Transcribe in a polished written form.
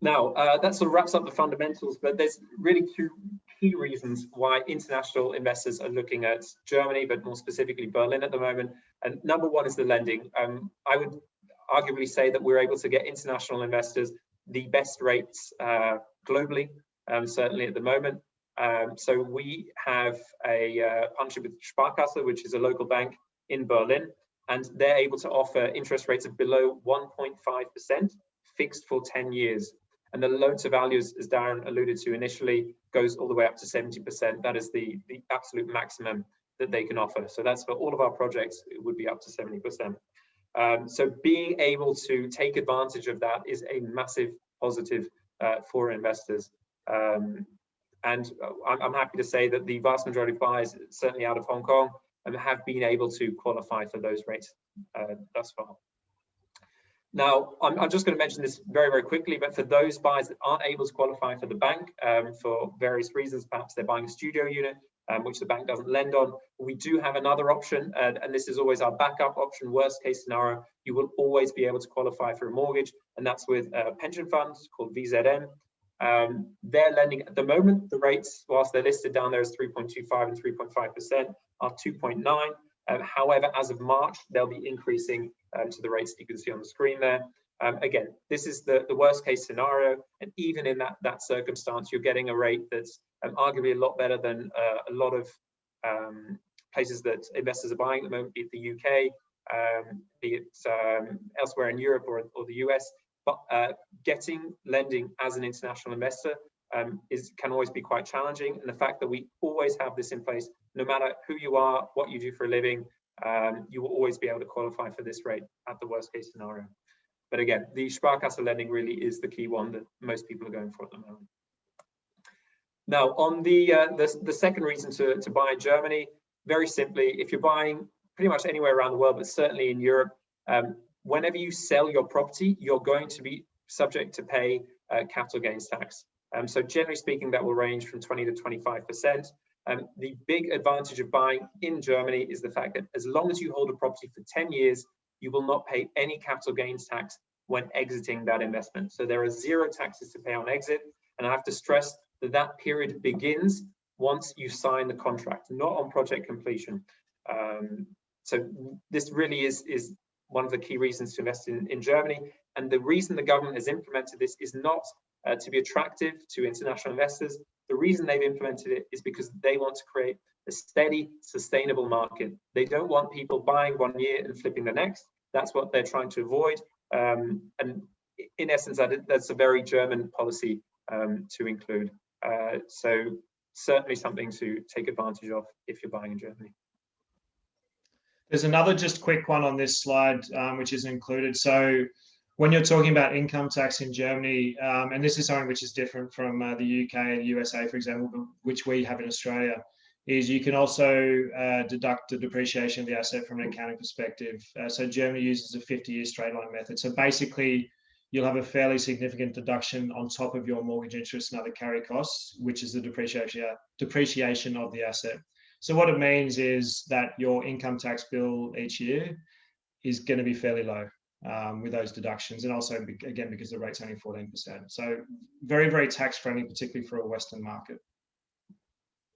Now, that sort of wraps up the fundamentals, but there's really two key reasons why international investors are looking at Germany, but more specifically Berlin at the moment. And number one is the lending. I would arguably say that we're able to get international investors the best rates globally, certainly at the moment. So we have a partnership with Sparkasse, which is a local bank in Berlin, and they're able to offer interest rates of below 1.5% fixed for 10 years. And the loan to value, as Darren alluded to initially, goes all the way up to 70%. That is the absolute maximum that they can offer. So that's for all of our projects, it would be up to 70%. So being able to take advantage of that is a massive positive for investors. And I'm happy to say that the vast majority of buyers, certainly out of Hong Kong, have been able to qualify for those rates thus far. Now, I'm just going to mention this very, very quickly, but for those buyers that aren't able to qualify for the bank for various reasons, perhaps they're buying a studio unit, which the bank doesn't lend on, we do have another option, and this is always our backup option. Worst case scenario, you will always be able to qualify for a mortgage, and that's with a pension fund called VZN. They're lending at the moment, the rates, whilst they're listed down there as 3.25 and 3.5%, are 2.9. However, as of March, they'll be increasing to the rates that you can see on the screen there. Again, this is the worst case scenario, and even in that circumstance, you're getting a rate that's arguably a lot better than a lot of places that investors are buying at the moment, be it the UK, be it elsewhere in Europe or the US. But getting lending as an international investor can always be quite challenging, and the fact that we always have this in place, no matter who you are, what you do for a living, you will always be able to qualify for this rate at the worst case scenario. But again, the Sparkasse lending really is the key one that most people are going for at the moment. Now, on the second reason to buy in Germany, very simply, if you're buying pretty much anywhere around the world, but certainly in Europe, whenever you sell your property, you're going to be subject to pay capital gains tax. So generally speaking, that will range from 20 to 25%. The big advantage of buying in Germany is the fact that as long as you hold a property for 10 years, you will not pay any capital gains tax when exiting that investment. So there are zero taxes to pay on exit. And I have to stress that that period begins once you sign the contract, not on project completion. So this really is one of the key reasons to invest in Germany. And the reason the government has implemented this is not to be attractive to international investors. The reason they've implemented it is because they want to create a steady, sustainable market. They don't want people buying one year and flipping the next. That's what they're trying to avoid. And in essence, that's a very German policy to include. So certainly something to take advantage of if you're buying in Germany. There's another just quick one on this slide, which is included. So when you're talking about income tax in Germany, and this is something which is different from the UK and USA, for example, which we have in Australia, is you can also deduct the depreciation of the asset from an accounting perspective. So Germany uses a 50-year straight line method. So basically, you'll have a fairly significant deduction on top of your mortgage interest and other carry costs, which is the depreciation of the asset. So what it means is that your income tax bill each year is going to be fairly low with those deductions, and also again because the rate's only 14%. So very, very tax friendly, particularly for a Western market.